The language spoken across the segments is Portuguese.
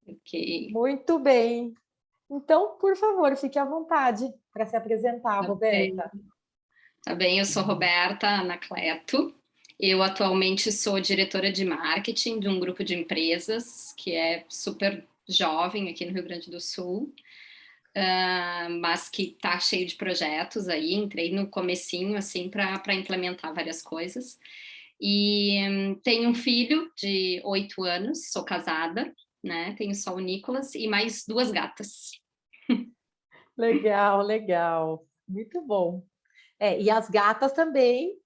Ok. Muito bem. Então, por favor, fique à vontade para se apresentar, Tá bem. Roberta. Tá bem, eu sou Roberta Anacleto. Eu atualmente sou diretora de marketing de um grupo de empresas que é super jovem aqui no Rio Grande do Sul, mas que está cheio de projetos aí. Entrei no comecinho assim para implementar várias coisas. E tenho um filho de 8 anos, sou casada, né? Tenho só o Nicolas e mais 2 gatas. Legal, legal. Muito bom. E as gatas também,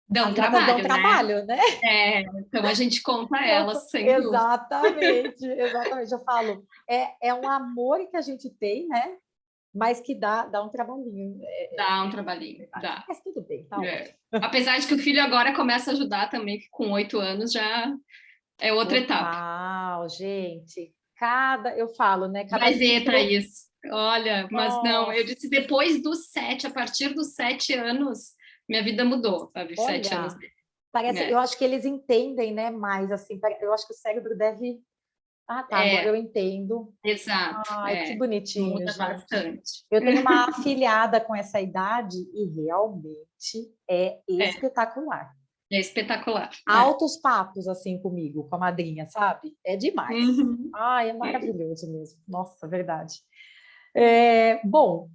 Dão as gatas dão trabalho, né? trabalho, né? Então a gente conta elas, sem dúvida. Exatamente, exatamente. Eu falo, é um amor que a gente tem, né? Mas que dá um trabalhinho, Dá um é trabalhinho, verdade. dá. Mas tudo bem, tá ótimo. É. Apesar de que o filho agora começa a ajudar também, que com 8 anos já é outra etapa. Total, gente. Eu falo, né? Cada Vai ver, ciclo. Thaís. Olha, mas não, eu Nossa, disse depois dos 7, a partir dos 7 anos, minha vida mudou, sabe? 7 anos. olha, parece, eu É, acho que eles entendem, né? Mais assim, eu acho que o cérebro deve. Ah, tá, agora eu é, entendo. exato. Ai, que É, bonitinho, muda gente. bastante. Eu tenho uma afilhada com essa idade e realmente é É, espetacular. é espetacular. É. Altos papos assim comigo, com a madrinha, sabe? É demais. Uhum. Ai, é maravilhoso mesmo. Nossa, verdade. Bom,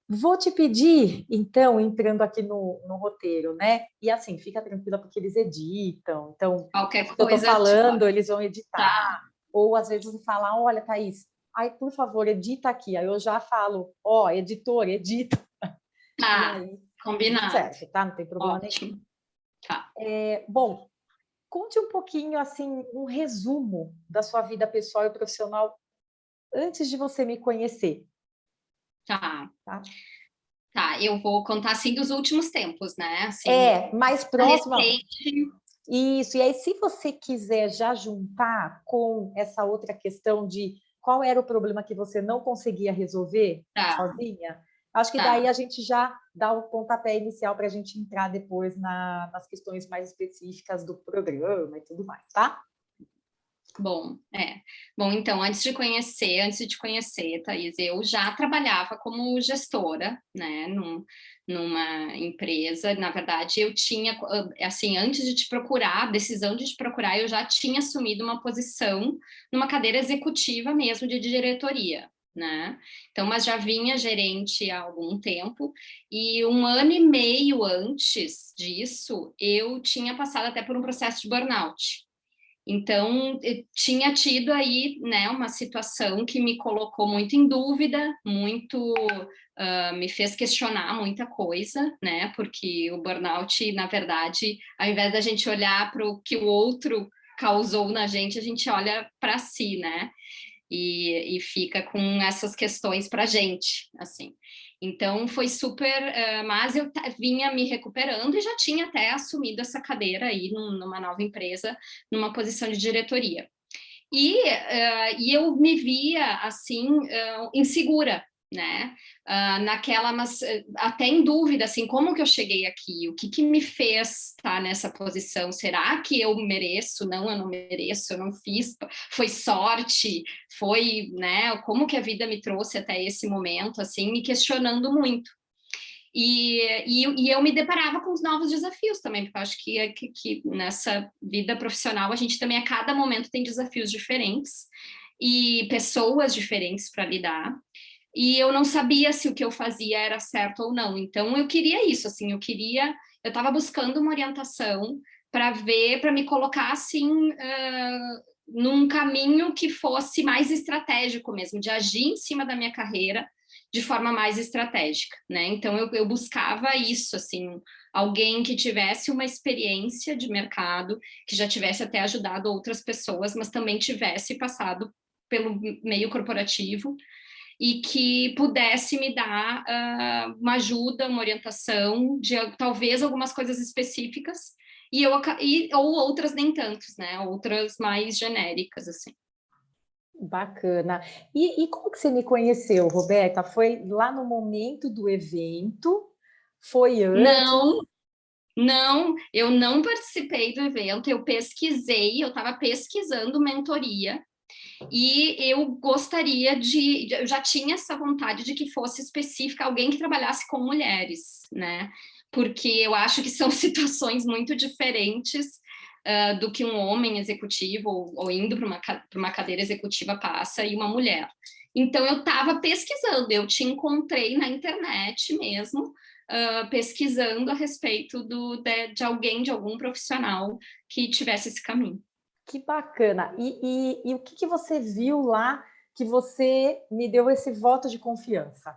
vou te pedir, então, entrando aqui no roteiro, né? E assim, fica tranquila porque eles editam. Então, Qualquer isso que eu estou coisa, falando, eles vão editar. tá, Ou às vezes vão falar, olha, Thaís, ai, por favor, edita aqui. Aí eu já falo, ó, editor, edita. E tá, aí, tudo combinado. certo, tá? Não tem problema nenhum. Ótimo. Tá, Bom, conte um pouquinho, assim, um resumo da sua vida pessoal e profissional antes de você me conhecer, tá, tá? tá. Eu vou contar assim dos últimos tempos, né? Assim, Mais a próxima. recente. Isso. E aí, se você quiser já juntar com essa outra questão de qual era o problema que você não conseguia resolver Tá, sozinha, acho que daí tá. a gente já dá o pontapé inicial para a gente entrar depois nas questões mais específicas do programa e tudo mais, tá? Bom, Bom, então, antes de te conhecer, Thaís, eu já trabalhava como gestora, né, numa empresa. Na verdade, eu tinha, assim, antes de te procurar, a decisão de te procurar, eu já tinha assumido uma posição numa cadeira executiva mesmo de diretoria, né? Então, mas já vinha gerente há algum tempo, e 1 ano e meio antes disso, eu tinha passado até por um processo de burnout. Então, eu tinha tido aí, né, uma situação que me colocou muito em dúvida, muito me fez questionar muita coisa, né? Porque o burnout, na verdade, ao invés da gente olhar para o que o outro causou na gente, a gente olha para si, né? E fica com essas questões para a gente, assim. Então foi super, mas eu vinha me recuperando e já tinha até assumido essa cadeira aí numa nova empresa, numa posição de diretoria. E eu me via assim insegura, né? Naquela, mas até em dúvida, assim, como que eu cheguei aqui? O que me fez estar nessa posição? Será que eu mereço? Não, eu não mereço, eu não fiz, foi sorte, foi, né? Como que a vida me trouxe até esse momento, assim, me questionando muito. E eu me deparava com os novos desafios também, porque eu acho que nessa vida profissional a gente também a cada momento tem desafios diferentes e pessoas diferentes para lidar. E eu não sabia se o que eu fazia era certo ou não. Então eu queria isso, assim, eu estava buscando uma orientação para ver, para me colocar assim num caminho que fosse mais estratégico mesmo, de agir em cima da minha carreira de forma mais estratégica, né? Então eu buscava isso, assim, alguém que tivesse uma experiência de mercado, que já tivesse até ajudado outras pessoas, mas também tivesse passado pelo meio corporativo e que pudesse me dar uma ajuda, uma orientação de talvez algumas coisas específicas ou outras nem tantos, né? Outras mais genéricas, assim. Bacana. E como que você me conheceu, Roberta? Foi lá no momento do evento? Foi antes? Não, não, eu não participei do evento, eu estava pesquisando mentoria e eu gostaria eu já tinha essa vontade de que fosse específica, alguém que trabalhasse com mulheres, né? Porque eu acho que são situações muito diferentes do que um homem executivo ou indo para uma cadeira executiva passa e uma mulher. Então, eu estava pesquisando, eu te encontrei na internet mesmo, pesquisando a respeito de alguém, de algum profissional que tivesse esse caminho. Que bacana. E o que você viu lá que você me deu esse voto de confiança?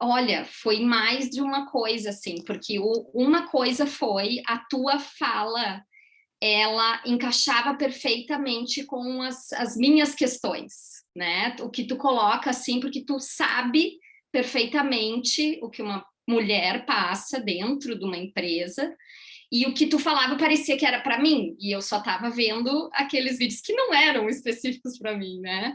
Olha, foi mais de uma coisa, assim, porque uma coisa foi a tua fala, ela encaixava perfeitamente com as minhas questões, né? O que tu coloca, assim, porque tu sabe perfeitamente o que uma mulher passa dentro de uma empresa, e o que tu falava parecia que era para mim, e eu só estava vendo aqueles vídeos que não eram específicos para mim, né?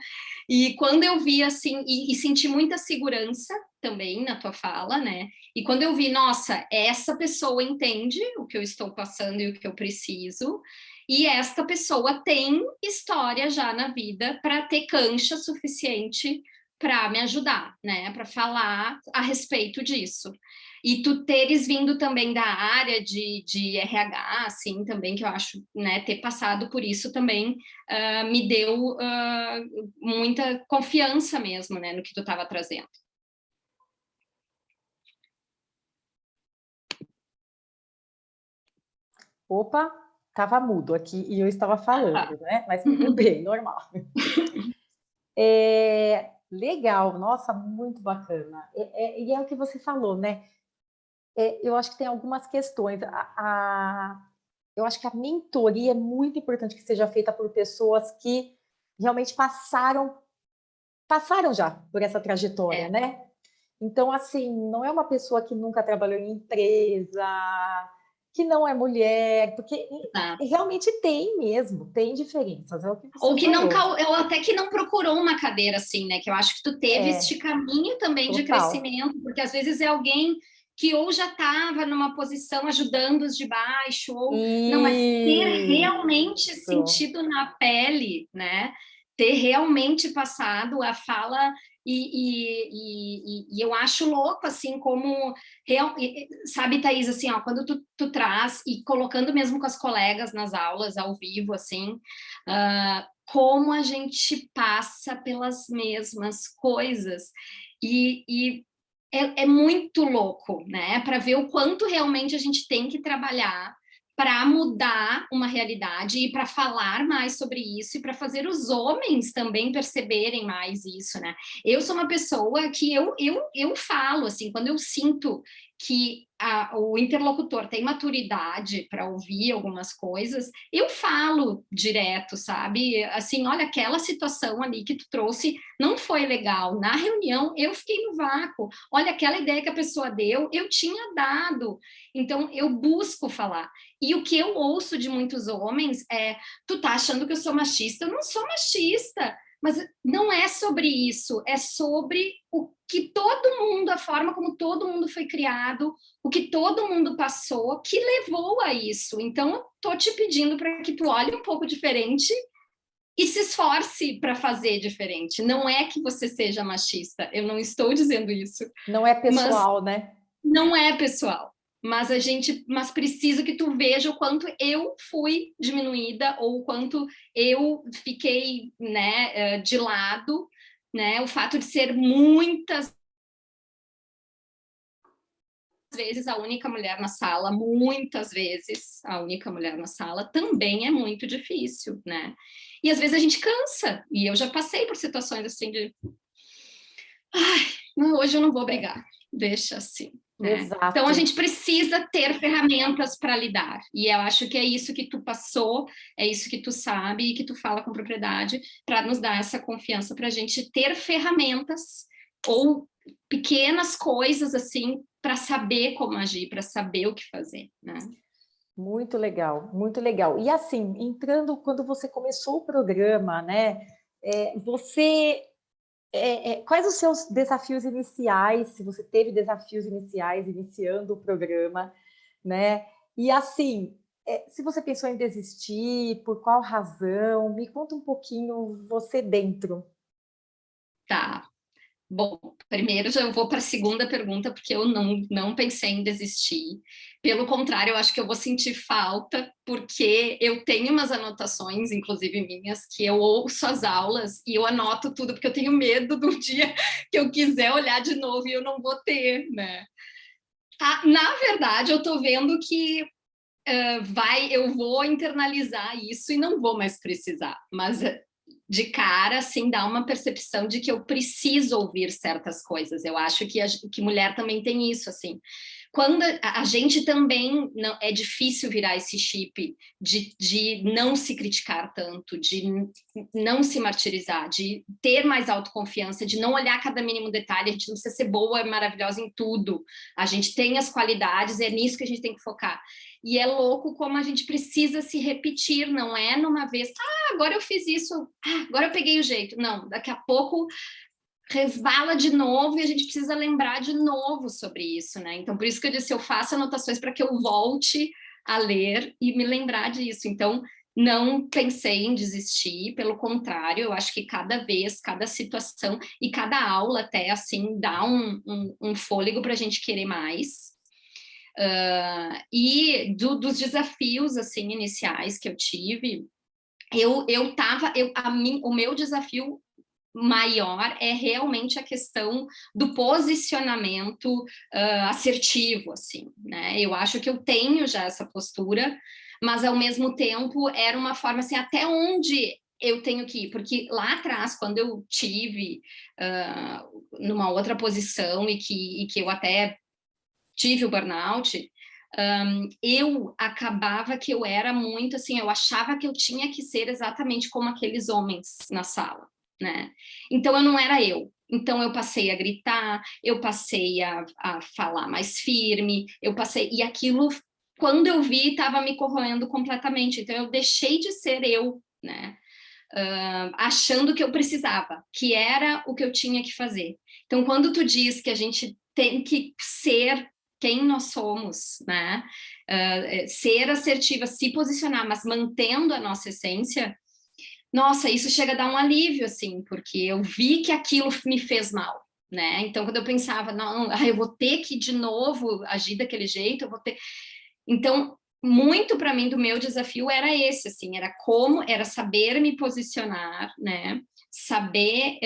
E quando eu vi assim, e senti muita segurança também na tua fala, né? E quando eu vi, nossa, essa pessoa entende o que eu estou passando e o que eu preciso, e esta pessoa tem história já na vida para ter cancha suficiente para me ajudar, né? Para falar a respeito disso. E tu teres vindo também da área de RH, assim, também, que eu acho, né, ter passado por isso também me deu muita confiança mesmo, né, no que tu estava trazendo. Opa, estava mudo aqui e eu estava falando, né? Mas tudo bem, normal. Legal, nossa, muito bacana. E é o que você falou, né? Eu acho que tem algumas questões. Eu acho que a mentoria é muito importante que seja feita por pessoas que realmente passaram já por essa trajetória, né? Então, assim, não é uma pessoa que nunca trabalhou em empresa, que não é mulher, porque realmente tem mesmo, tem diferenças, é o que você Ou que não, falou. ou até que não procurou uma cadeira assim, né? Que eu acho que tu teve este caminho também de Total. crescimento, porque às vezes é alguém que ou já estava numa posição ajudando os de baixo, ou não, mas ter realmente Isso. sentido na pele, né? Ter realmente passado a fala e eu acho louco, assim, como sabe, Thaís, assim, ó, quando tu traz e colocando mesmo com as colegas nas aulas ao vivo, assim, como a gente passa pelas mesmas coisas. E é muito louco, né? Para ver o quanto realmente a gente tem que trabalhar para mudar uma realidade e para falar mais sobre isso e para fazer os homens também perceberem mais isso, né? Eu sou uma pessoa que eu falo, assim, quando eu sinto que o interlocutor tem maturidade para ouvir algumas coisas, eu falo direto, sabe? Assim, olha, aquela situação ali que tu trouxe não foi legal. Na reunião, eu fiquei no vácuo. Olha, aquela ideia que a pessoa deu, eu tinha dado. Então, eu busco falar. E o que eu ouço de muitos homens é: tu tá achando que eu sou machista? Eu não sou machista. Mas não é sobre isso, é sobre o que todo mundo, a forma como todo mundo foi criado, o que todo mundo passou, que levou a isso. Então, eu tô te pedindo para que tu olhe um pouco diferente e se esforce para fazer diferente. Não é que você seja machista, eu não estou dizendo isso. Não é Mas pessoal, né? não é, pessoal. Mas preciso que tu veja o quanto eu fui diminuída ou o quanto eu fiquei, né, de lado, né? O fato de ser muitas vezes a única mulher na sala, muitas vezes a única mulher na sala, também é muito difícil, né? E às vezes a gente cansa, e eu já passei por situações assim de hoje eu não vou brigar, deixa assim. Né? Então a Exato. gente precisa ter ferramentas para lidar. E eu acho que é isso que tu passou, é isso que tu sabe e que tu fala com propriedade para nos dar essa confiança para a gente ter ferramentas ou pequenas coisas assim para saber como agir, para saber o que fazer. Né? Muito legal, muito legal. E assim, entrando quando você começou o programa, né? Quais os seus desafios iniciais, se você teve desafios iniciais iniciando o programa, né? E assim, se você pensou em desistir, por qual razão? Me conta um pouquinho você dentro. Tá. Bom, primeiro já eu vou para a segunda pergunta, porque eu não pensei em desistir. Pelo contrário, eu acho que eu vou sentir falta, porque eu tenho umas anotações, inclusive minhas, que eu ouço as aulas e eu anoto tudo, porque eu tenho medo do dia que eu quiser olhar de novo e eu não vou ter, né? Na verdade, eu estou vendo que eu vou internalizar isso e não vou mais precisar, mas de cara, assim, dá uma percepção de que eu preciso ouvir certas coisas. Eu acho que mulher também tem isso, assim. Quando a gente também não, é difícil virar esse chip de não se criticar tanto, de não se martirizar, de ter mais autoconfiança, de não olhar cada mínimo detalhe. A gente não precisa ser boa e maravilhosa em tudo. A gente tem as qualidades, é nisso que a gente tem que focar. E é louco como a gente precisa se repetir, não é numa vez, agora eu fiz isso, agora eu peguei o jeito. Não, daqui a pouco resvala de novo e a gente precisa lembrar de novo sobre isso, né? Então, por isso que eu disse, eu faço anotações para que eu volte a ler e me lembrar disso. Então, não pensei em desistir, pelo contrário, eu acho que cada vez, cada situação e cada aula até, assim, dá um fôlego para a gente querer mais. E dos desafios, assim, iniciais que eu tive, o meu desafio maior é realmente a questão do posicionamento assertivo, assim, né? Eu acho que eu tenho já essa postura, mas ao mesmo tempo era uma forma assim, até onde eu tenho que ir, porque lá atrás, quando eu tive numa outra posição e que eu até tive o burnout, eu acabava que eu era muito assim, eu achava que eu tinha que ser exatamente como aqueles homens na sala, né? Então eu não era eu. Então eu passei a gritar, eu passei a falar mais firme, e aquilo, quando eu vi, estava me corroendo completamente. Então eu deixei de ser eu, né? Achando que eu precisava, que era o que eu tinha que fazer. Então, quando tu diz que a gente tem que ser quem nós somos, né? Ser assertiva, se posicionar, mas mantendo a nossa essência, nossa, isso chega a dar um alívio, assim, porque eu vi que aquilo me fez mal, né? Então, quando eu pensava, não, eu vou ter que de novo agir daquele jeito, eu vou ter. Então, muito para mim do meu desafio era esse, assim, era saber me posicionar, né? Saber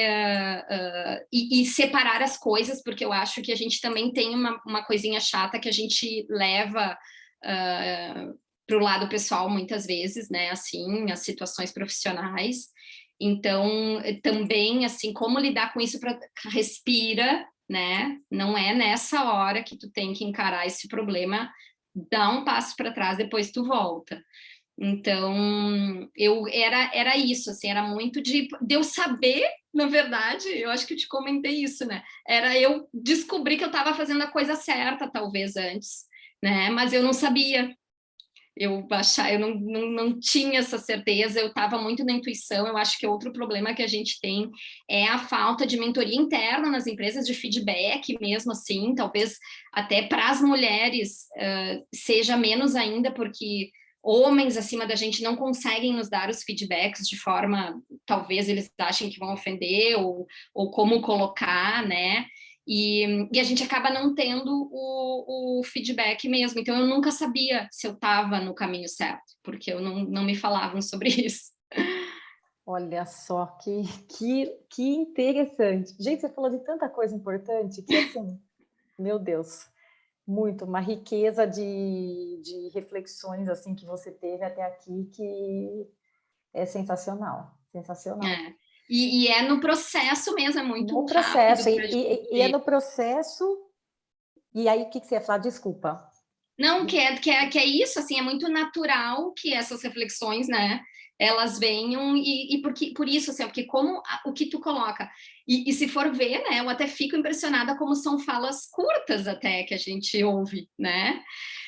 e separar as coisas, porque eu acho que a gente também tem uma coisinha chata que a gente leva para o lado pessoal muitas vezes, né? Assim, as situações profissionais. Então, também, assim, como lidar com isso para respira, né? Não é nessa hora que tu tem que encarar esse problema, dá um passo para trás, depois tu volta. Então, era isso, assim, era muito de eu saber, na verdade, eu acho que eu te comentei isso, né? Era eu descobrir que eu estava fazendo a coisa certa, talvez, antes, né? Mas eu não sabia. Eu não tinha essa certeza, eu estava muito na intuição. Eu acho que outro problema que a gente tem é a falta de mentoria interna nas empresas, de feedback mesmo, assim, talvez até para as mulheres seja menos ainda, porque homens acima da gente não conseguem nos dar os feedbacks de forma, talvez eles achem que vão ofender, ou como colocar, né? E a gente acaba não tendo o feedback mesmo. Então, eu nunca sabia se eu estava no caminho certo, porque eu não me falavam sobre isso. Olha só, que interessante. Gente, você falou de tanta coisa importante que, assim, meu Deus, muito, uma riqueza de reflexões, assim, que você teve até aqui, que é sensacional, sensacional. É. E é no processo mesmo, é muito No rápido processo, para a e é gente. no processo, e aí o que você ia falar? Desculpa. Não, que é isso, assim, é muito natural que essas reflexões, né, elas venham, e por isso, assim, porque como o que tu coloca, e se for ver, né, eu até fico impressionada como são falas curtas até que a gente ouve, né,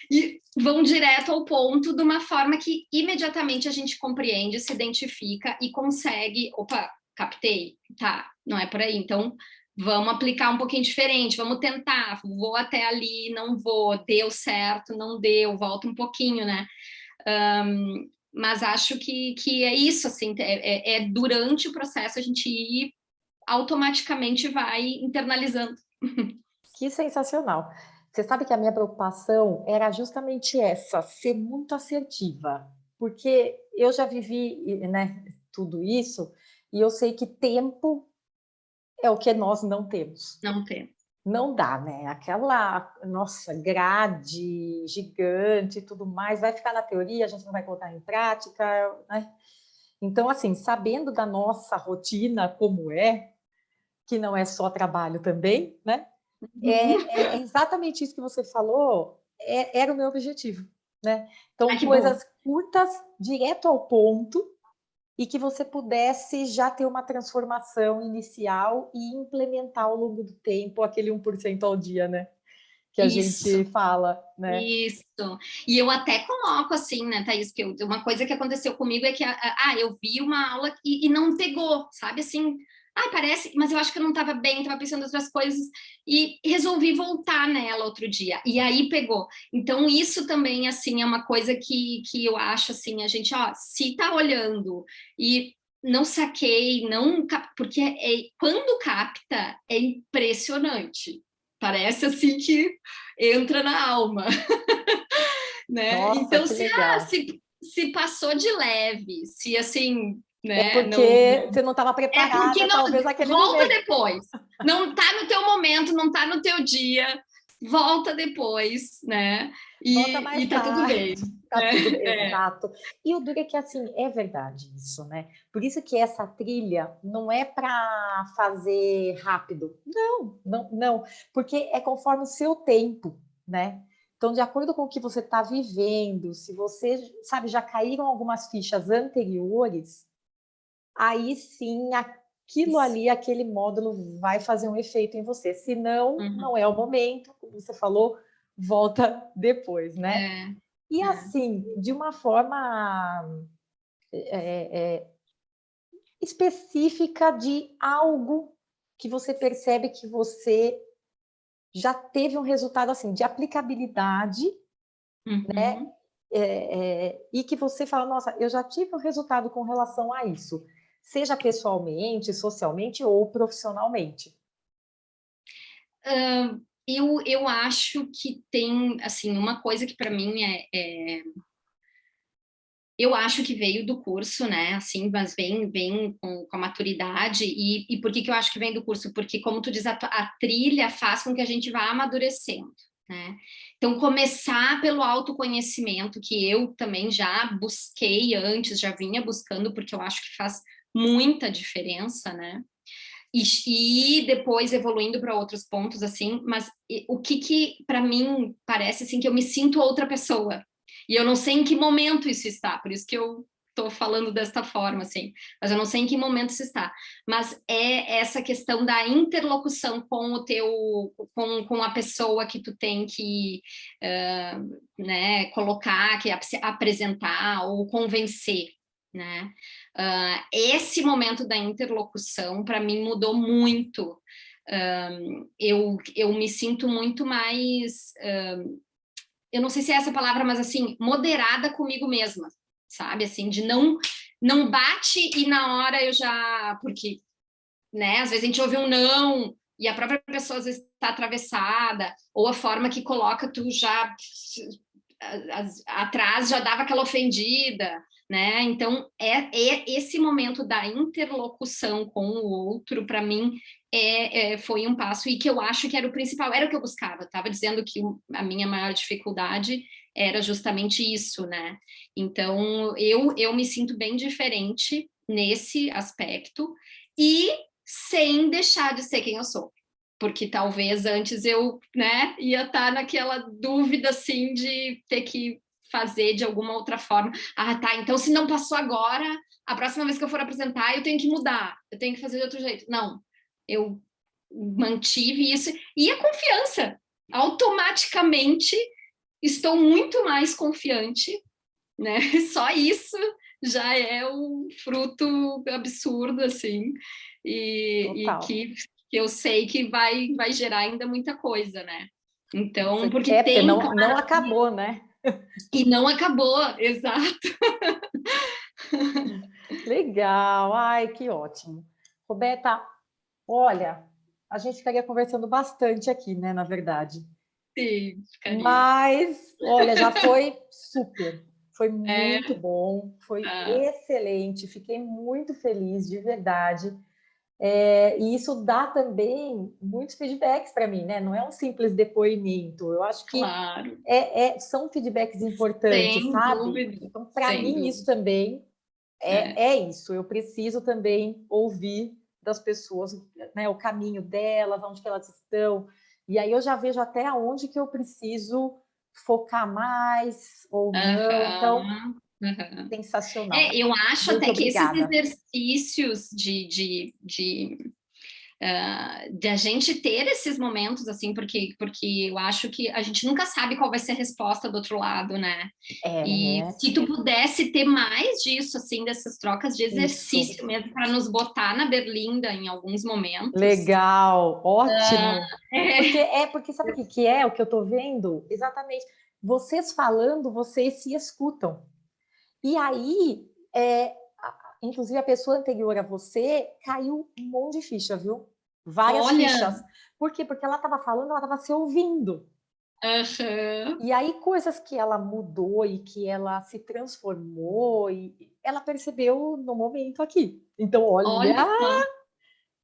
e vão direto ao ponto de uma forma que imediatamente a gente compreende, se identifica e consegue, opa, captei, tá, não é por aí, então vamos aplicar um pouquinho diferente, vamos tentar, vou até ali, não vou, deu certo, não deu, volta um pouquinho, né? Mas acho que é isso, assim, durante o processo a gente ir, automaticamente vai internalizando. Que sensacional. Você sabe que a minha preocupação era justamente essa, ser muito assertiva, porque eu já vivi, né, tudo isso, e eu sei que tempo é o que nós não temos. Não tem. Não dá, né? Aquela, nossa, grade gigante e tudo mais, vai ficar na teoria, a gente não vai colocar em prática, né? Então, assim, sabendo da nossa rotina como é, que não é só trabalho também, né? É exatamente isso que você falou, era o meu objetivo, né? Então, Ai, que bom. coisas curtas, direto ao ponto, e que você pudesse já ter uma transformação inicial e implementar ao longo do tempo aquele 1% ao dia, né? Que a Isso. gente fala, né? Isso. E eu até coloco assim, né, Thaís, que uma coisa que aconteceu comigo é que eu vi uma aula e não pegou, sabe? Assim, parece, mas eu acho que eu não estava bem, estava pensando em outras coisas e resolvi voltar nela outro dia. E aí pegou. Então, isso também, assim, é uma coisa que eu acho, assim, a gente, se tá olhando e não saquei, não, porque quando capta, é impressionante. Parece assim que entra na alma, né? Nossa, Então, que legal. se passou de leve, se assim, É né, porque você não estava é porque preparada, não, talvez, naquele volta momento. depois. Não tá no teu momento, não tá no teu dia, volta depois, né? Volta mais E tá tudo bem, tarde. Tá né? tudo exato. E o duro é que, assim, é verdade isso, né? Por isso que essa trilha não é para fazer rápido. Não, não, não. Porque é conforme o seu tempo, né? Então, de acordo com o que você está vivendo, se você, sabe, já caíram algumas fichas anteriores, aí sim aquilo Isso. ali, aquele módulo vai fazer um efeito em você. Se não, Uhum. não é o momento, como você falou, volta depois, né? É, E é. assim, de uma forma específica de algo que você percebe que você já teve um resultado assim de aplicabilidade, né? Uhum. E que você fala, nossa, eu já tive um resultado com relação a isso, seja pessoalmente, socialmente ou profissionalmente. Eu acho que tem, assim, uma coisa que para mim eu acho que veio do curso, né, assim, mas vem com a maturidade, e por que eu acho que vem do curso? Porque, como tu diz, a trilha faz com que a gente vá amadurecendo, né? Então, começar pelo autoconhecimento, que eu também já busquei antes, já vinha buscando, porque eu acho que faz muita diferença, né? E depois evoluindo para outros pontos, assim, mas o que para mim parece, assim, que eu me sinto outra pessoa, e eu não sei em que momento isso está, por isso que eu estou falando desta forma, assim, mas eu não sei em que momento isso está, mas é essa questão da interlocução com o teu, com a pessoa que tu tem que, né, colocar, que apresentar ou convencer, né? Esse momento da interlocução, para mim, mudou muito. Eu me sinto muito mais, eu não sei se é essa palavra, mas assim, moderada comigo mesma, sabe? Assim, de não bate e na hora eu já, porque, né, às vezes a gente ouve um não e a própria pessoa às vezes está atravessada, ou a forma que coloca tu já atrás já dava aquela ofendida, né? Então, esse momento da interlocução com o outro, para mim, foi um passo, e que eu acho que era o principal, era o que eu buscava. Estava dizendo que a minha maior dificuldade era justamente isso, né? Então, eu me sinto bem diferente nesse aspecto, e sem deixar de ser quem eu sou, porque talvez antes eu, né, ia estar naquela dúvida, assim, de ter que fazer de alguma outra forma. Tá, então se não passou agora, a próxima vez que eu for apresentar, eu tenho que mudar, eu tenho que fazer de outro jeito. Não, eu mantive isso, e a confiança, automaticamente estou muito mais confiante, né, só isso já é um fruto absurdo, assim, e Total. que eu sei que vai gerar ainda muita coisa, né? Então, porque Porque tem, não acabou, né? E não acabou, exato. Legal, ai, que ótimo. Roberta, olha, a gente ficaria conversando bastante aqui, né, na verdade. Sim, ficaria. Mas, olha, já foi super. Foi É, muito bom, foi tá, excelente, fiquei muito feliz, de verdade. E isso dá também muitos feedbacks para mim, né? Não é um simples depoimento. Eu acho que claro. são feedbacks importantes, Sem sabe? dúvida, Então, para sem mim, isso dúvida. também É, é isso. Eu preciso também ouvir das pessoas, né, o caminho delas, onde que elas estão. E aí eu já vejo até aonde que eu preciso focar mais ou não. Então, aham, aham. sensacional. Eu acho Muito até que esses obrigada. exercícios de a gente ter esses momentos, assim, porque eu acho que a gente nunca sabe qual vai ser a resposta do outro lado, né? E É, se tu pudesse ter mais disso, assim, dessas trocas de isso. exercício mesmo, para nos botar na berlinda em alguns momentos. Legal, ótimo. É, Porque sabe o que é o que eu estou vendo? Exatamente. Vocês falando, vocês se escutam. E aí, inclusive a pessoa anterior a você caiu um monte de ficha, viu? Várias olha, fichas. Por quê? Porque ela estava falando, ela estava se ouvindo. aham, E aí, coisas que ela mudou e que ela se transformou, e ela percebeu no momento aqui. Então, olha, olha só,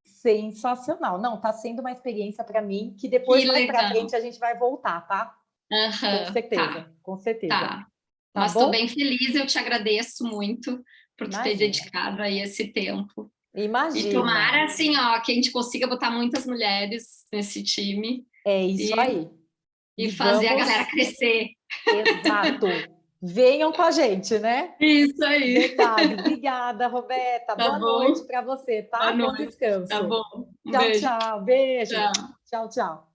sensacional. Não, tá sendo uma experiência para mim que depois, que mais para legal. frente, a gente vai voltar, tá? Com Aham, tá, certeza, com certeza. tá. Tá Mas estou bem bom? feliz, eu te agradeço muito por tu ter Imagina, dedicado aí esse tempo. E imagina. tomara, assim, ó, que a gente consiga botar muitas mulheres nesse time É isso e, aí. e E fazer a galera vamos, crescer. exato. Venham com a gente, né? Isso aí. Verdade. Obrigada, Roberta. Tá Boa noite bom? para você, Boa tá? Bom noite. Tá descanso. bom. Um Tchau, beijo. tchau. Beijo. Tchau. Tchau, tchau.